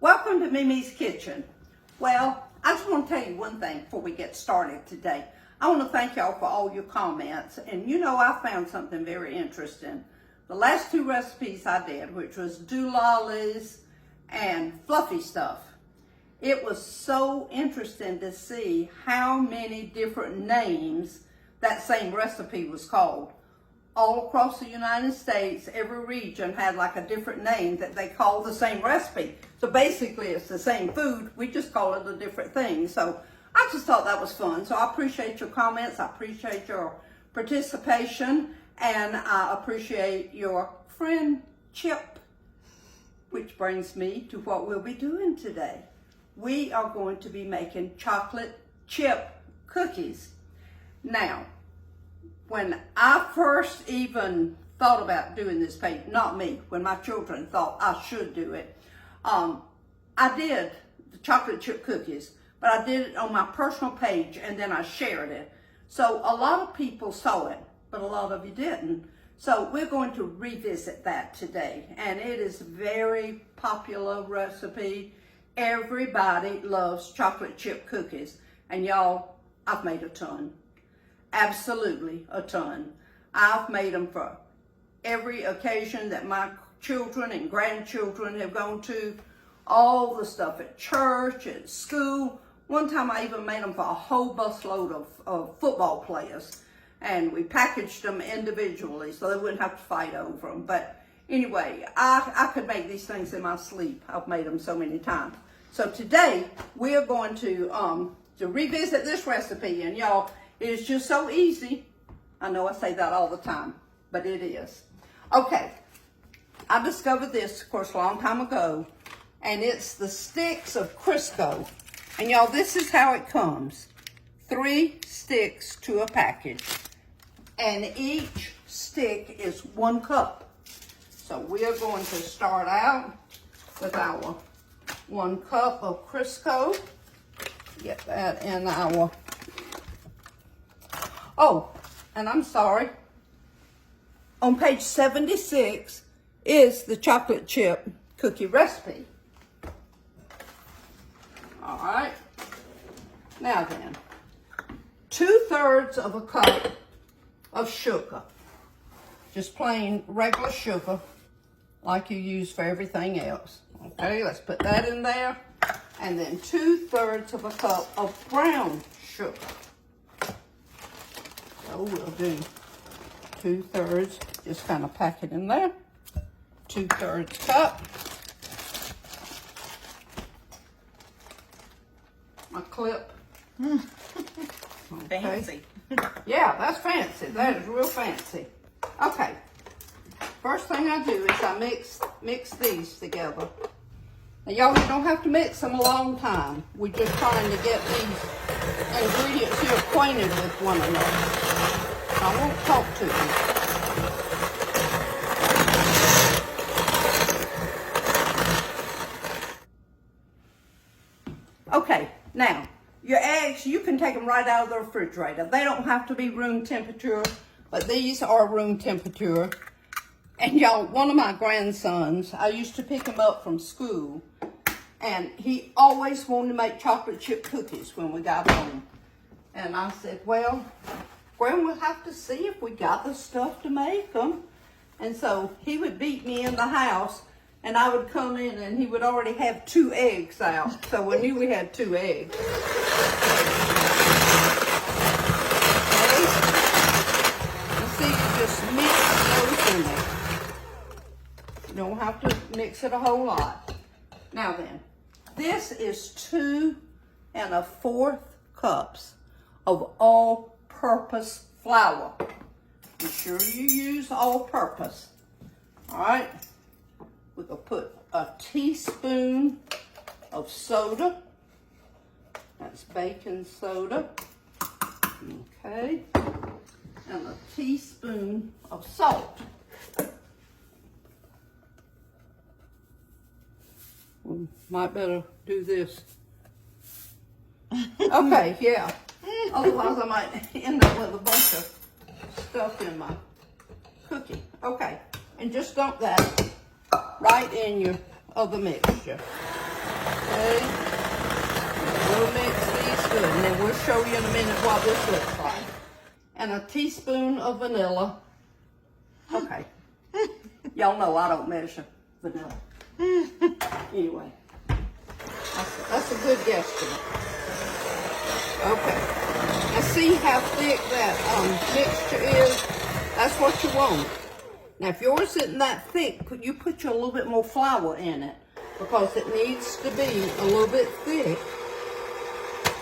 Welcome to MeMe's Kitchen. Well, I just want to tell you one thing before we get started today. I want to thank y'all for all your comments. And you know, I found something very interesting. The last two recipes I did, which was doolollies and fluffy stuff, it was so interesting to see how many different names that same recipe was called. All across the United States, every region had like a different name that they call the same recipe. So basically it's the same food, we just call it a different thing. So I just thought that was fun. So I appreciate your comments, I appreciate your participation, and I appreciate your friend Chip. Which brings me to what we'll be doing today. We are going to be making chocolate chip cookies. Now, when I first even thought about doing this page, not me, when my children thought I should do it, I did the chocolate chip cookies, but I did it on my personal page and then I shared it. So a lot of people saw it, but a lot of you didn't. So we're going to revisit that today, and it is a very popular recipe. Everybody loves chocolate chip cookies, and y'all, I've made a ton. Absolutely a ton. I've made them for every occasion that my children and grandchildren have gone to, all the stuff at church, at school. One time I even made them for a whole busload of football players, and we packaged them individually so they wouldn't have to fight over them. But anyway, I could make these things in my sleep. I've made them so many times. So today we are going to revisit this recipe, and y'all, it is just so easy. I know I say that all the time, but it is. Okay, I discovered this, of course, a long time ago, and it's the sticks of Crisco. And y'all, this is how it comes. 3 sticks to a package, and each stick is 1 cup. So we are going to start out with our 1 cup of Crisco. Get that in our... Oh, and I'm sorry. On page 76 is the chocolate chip cookie recipe. All right. Now then, 2/3 of a cup of sugar. Just plain regular sugar like you use for everything else. Okay, let's put that in there. And then 2/3 of a cup of brown sugar. So we'll do 2/3, just kind of pack it in there. 2/3 cup. My clip. Okay. Fancy. Yeah, that's fancy. That is real fancy. Okay. First thing I do is I mix these together. Now y'all, you don't have to mix them a long time. We're just trying to get these ingredients here acquainted with one another. I won't talk to you. Okay, now, your eggs, you can take them right out of the refrigerator. They don't have to be room temperature, but these are room temperature. And y'all, one of my grandsons, I used to pick him up from school, and he always wanted to make chocolate chip cookies when we got home. And I said, well, Gran, we'll have to see if we got the stuff to make them. And so he would beat me in the house, and I would come in and he would already have 2 eggs out. So we knew we had 2 eggs. Okay. You see, you just mix those in there. You don't have to mix it a whole lot. Now then, this is 2 1/4 cups of all-purpose flour. Be sure you use all-purpose. All right. We're going to put a teaspoon of soda. That's baking soda. Okay. And a teaspoon of salt. We might better do this. Okay, yeah. Otherwise I might end up with a bunch of stuff in my cookie. Okay, and just dump that right in your other mixture. Okay. We'll mix these good, and then we'll show you in a minute what this looks like. And a teaspoon of vanilla. Okay. Y'all know I don't measure vanilla. Anyway, that's a good guesstimate. Okay. Now see how thick that mixture is? That's what you want. Now if yours isn't that thick, you put a little bit more flour in it because it needs to be a little bit thick.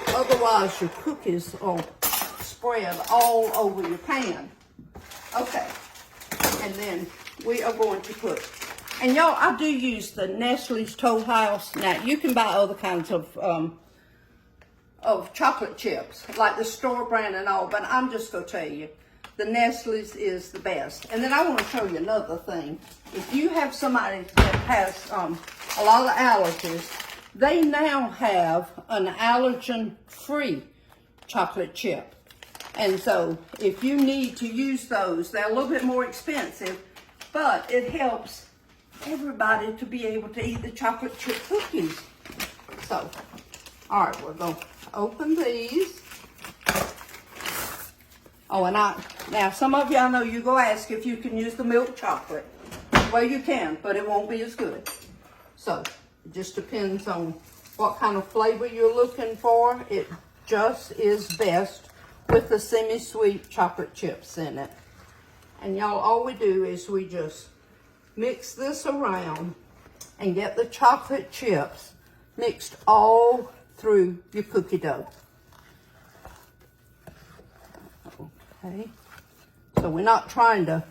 Otherwise your cookies will spread all over your pan. Okay. And then we are going to put, and y'all, I do use the Nestle's Toll House. Now you can buy other kinds of chocolate chips, like the store brand and all, but I'm just gonna tell you, the Nestle's is the best. And then I want to show you another thing. If you have somebody that has a lot of allergies, they now have an allergen-free chocolate chip. And so if you need to use those, they're a little bit more expensive, but it helps everybody to be able to eat the chocolate chip cookies. So, all right, we're going to open these. Oh, and now some of you, I know you go ask if you can use the milk chocolate. Well, you can, but it won't be as good. So, it just depends on what kind of flavor you're looking for. It just is best with the semi-sweet chocolate chips in it. And y'all, all we do is we just mix this around and get the chocolate chips mixed all through your cookie dough. Okay, so we're not trying to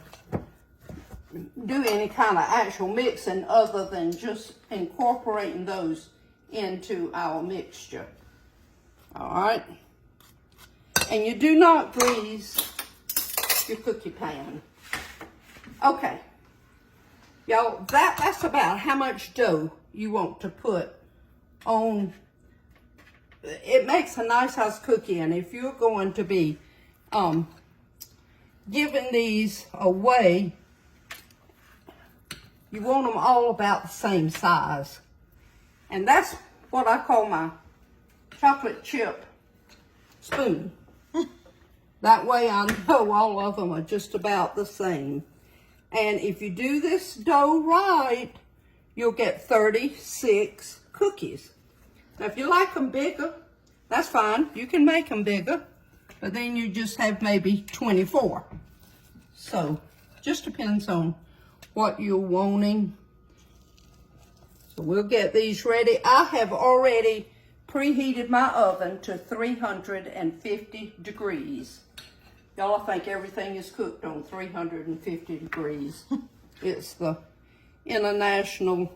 do any kind of actual mixing other than just incorporating those into our mixture. All right. And you do not grease your cookie pan. Okay. Y'all, that's about how much dough you want to put on. It makes a nice house cookie, and if you're going to be giving these away, you want them all about the same size. And that's what I call my chocolate chip spoon. That way I know all of them are just about the same. And if you do this dough right, you'll get 36 cookies. Now if you like them bigger, that's fine. You can make them bigger, but then you just have maybe 24. So just depends on what you're wanting. So we'll get these ready. I have already preheated my oven to 350 degrees. Y'all, I think everything is cooked on 350 degrees. It's the international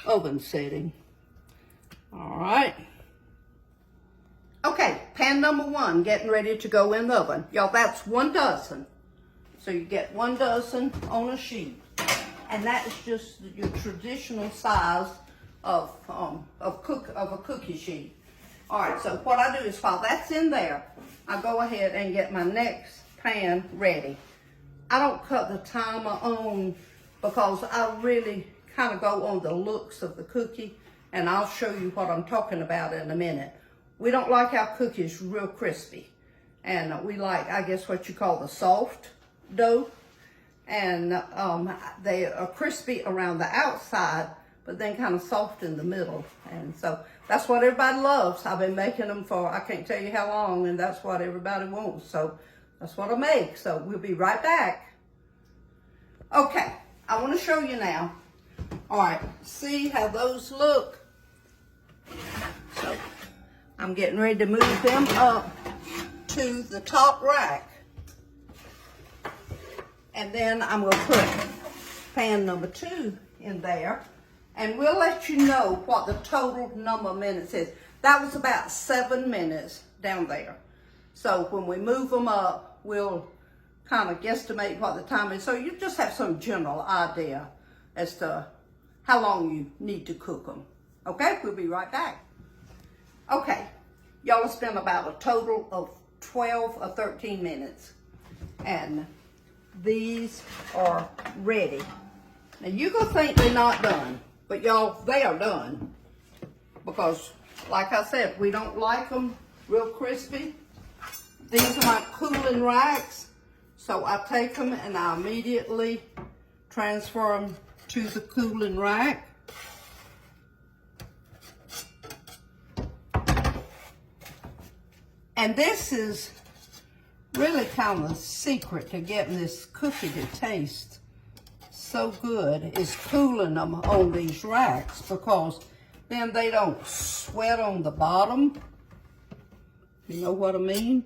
oven setting. All right. Okay, pan number 1 getting ready to go in the oven. Y'all, that's 1 dozen. So you get 1 dozen on a sheet. And that is just your traditional size of a cookie sheet. All right, so what I do is while that's in there, I go ahead and get my next pan ready. I don't cut the timer on because I really kind of go on the looks of the cookie, and I'll show you what I'm talking about in a minute. We don't like our cookies real crispy, and we like, I guess, what you call the soft dough. And they are crispy around the outside, but then kind of soft in the middle. And so that's what everybody loves. I've been making them for, I can't tell you how long, and that's what everybody wants. So that's what I make. So we'll be right back. Okay, I want to show you now. All right, see how those look? So I'm getting ready to move them up to the top rack. And then I'm going to put pan number 2 in there. And we'll let you know what the total number of minutes is. That was about 7 minutes down there. So when we move them up, we'll kind of guesstimate what the time is. So you just have some general idea as to how long you need to cook them. Okay, we'll be right back. Okay, y'all have spent about a total of 12 or 13 minutes. And these are ready. Now you gonna think they're not done, but y'all, they are done. because, like I said, we don't like them real crispy. These are my cooling racks. So I take them and I immediately transfer them to the cooling rack. And this is really kind of the secret to getting this cookie to taste so good, is cooling them on these racks, because then they don't sweat on the bottom. You know what I mean?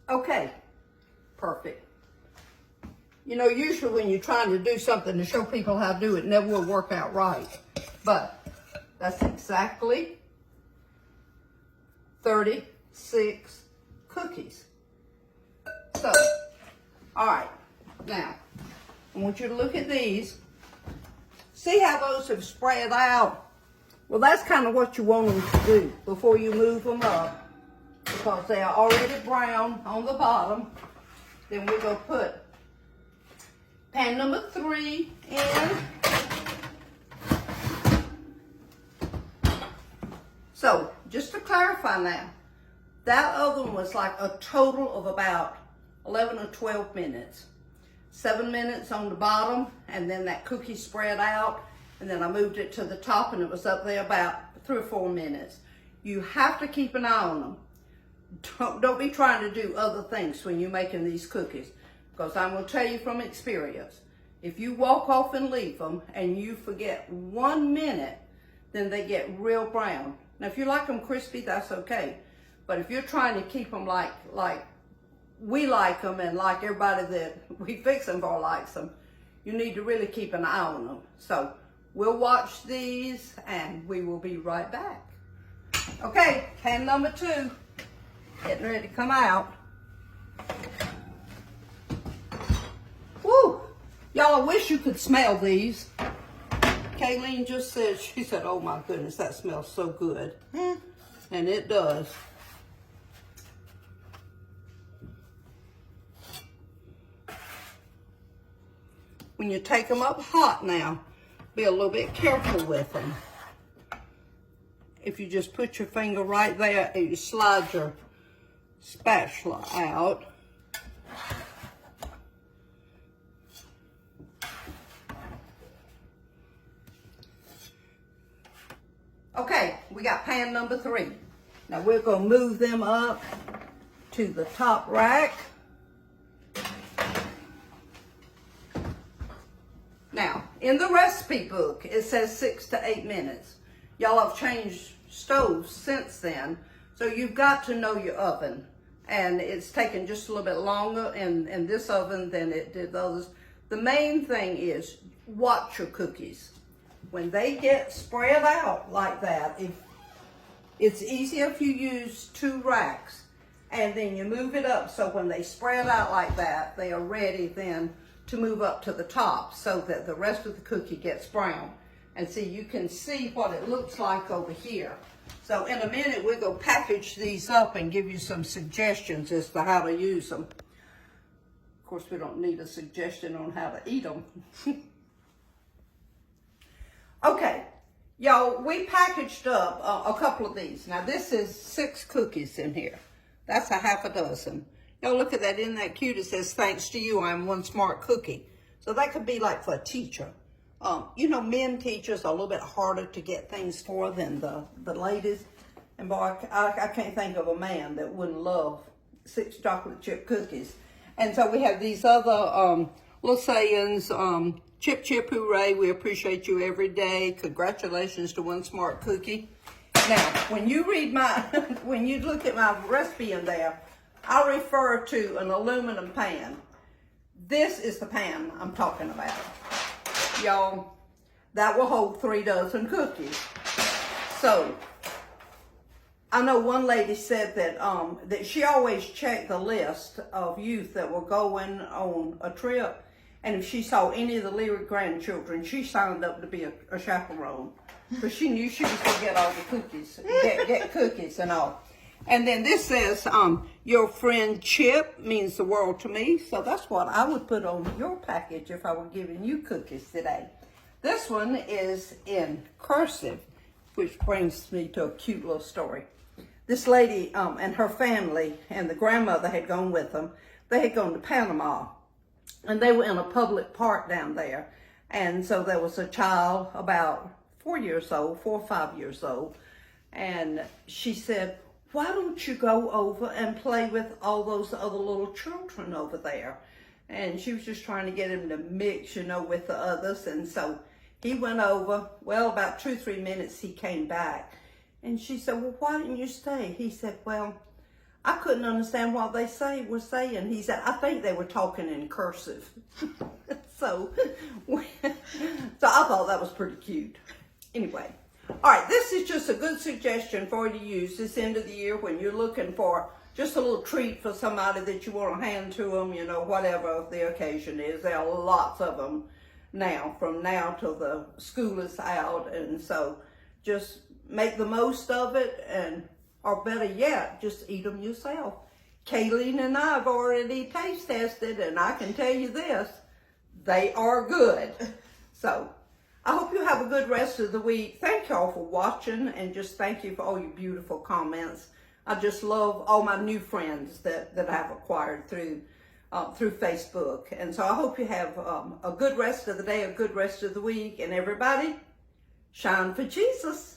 Okay, perfect. You know, usually when you're trying to do something to show people how to do it, it never will work out right. But that's exactly 36 cookies. So, all right, now, I want you to look at these. See how those have spread out? Well, that's kind of what you want them to do before you move them up, because they are already brown on the bottom. Then we're going to put pan number 3 in. So, just to clarify now, that oven was like a total of about 11 or 12 minutes. 7 minutes on the bottom, and then that cookie spread out, and then I moved it to the top, and it was up there about 3 or 4 minutes. You have to keep an eye on them. Don't be trying to do other things when you're making these cookies, because I'm going to tell you from experience, if you walk off and leave them and you forget 1 minute, then they get real brown. Now, if you like them crispy, that's okay. But if you're trying to keep them like we like them, and like everybody that we fix them for likes them, you need to really keep an eye on them. So we'll watch these and we will be right back. Okay, pan number 2. Getting ready to come out. Woo! Y'all, I wish you could smell these. Kayleen just said, she said, oh my goodness, that smells so good. And it does. When you take them up hot now, be a little bit careful with them. If you just put your finger right there and you slide your spatula out. Okay, we got pan number 3. Now we're going to move them up to the top rack. Now, in the recipe book, it says 6 to 8 minutes. Y'all have changed stoves since then, so you've got to know your oven. And it's taken just a little bit longer in this oven than it did those. The main thing is watch your cookies. When they get spread out like that, it's easier if you use 2 racks and then you move it up, so when they spread out like that, they are ready then to move up to the top so that the rest of the cookie gets brown. And see, you can see what it looks like over here. So in a minute, we're going to package these up and give you some suggestions as to how to use them. Of course, we don't need a suggestion on how to eat them. Okay, y'all, we packaged up a couple of these. Now, this is 6 cookies in here. That's a half a dozen. Y'all, look at that. Isn't that cute? It says, thanks to you, I'm one smart cookie. So that could be like for a teacher. You know, men teachers are a little bit harder to get things for than the ladies. And boy, I can't think of a man that wouldn't love 6 chocolate chip cookies. And so we have these other little sayings. Chip Hooray, we appreciate you every day. Congratulations to one smart cookie. Now, when you read when you look at my recipe in there, I refer to an aluminum pan. This is the pan I'm talking about. Y'all, that will hold 3 dozen cookies. So, I know one lady said that that she always checked the list of youth that were going on a trip, and if she saw any of the Leary grandchildren, she signed up to be a chaperone, because she knew she was going to get all the cookies, get cookies and all. And then this says, your friend Chip means the world to me. So that's what I would put on your package if I were giving you cookies today. This one is in cursive, which brings me to a cute little story. This lady and her family and the grandmother had gone with them. They had gone to Panama, and they were in a public park down there. And so there was a child about 4 or 5 years old. And she said, why don't you go over and play with all those other little children over there? And she was just trying to get him to mix, you know, with the others. And so he went over. Well, about 2 or 3 minutes, he came back. And she said, well, why didn't you stay? He said, well, I couldn't understand what they were saying. He said, I think they were talking in cursive. So I thought that was pretty cute. Anyway, all right, this is just a good suggestion for you to use this end of the year when you're looking for just a little treat for somebody that you want to hand to them, you know, whatever the occasion is. There are lots of them now, from now till the school is out. And so just make the most of it, and or better yet, just eat them yourself. Kayleen and I have already taste tested, and I can tell you this, they are good. So I hope you have a good rest of the week. Thank y'all for watching, and just thank you for all your beautiful comments. I just love all my new friends that I've acquired through Facebook. And so I hope you have a good rest of the day, a good rest of the week, and everybody, shine for Jesus.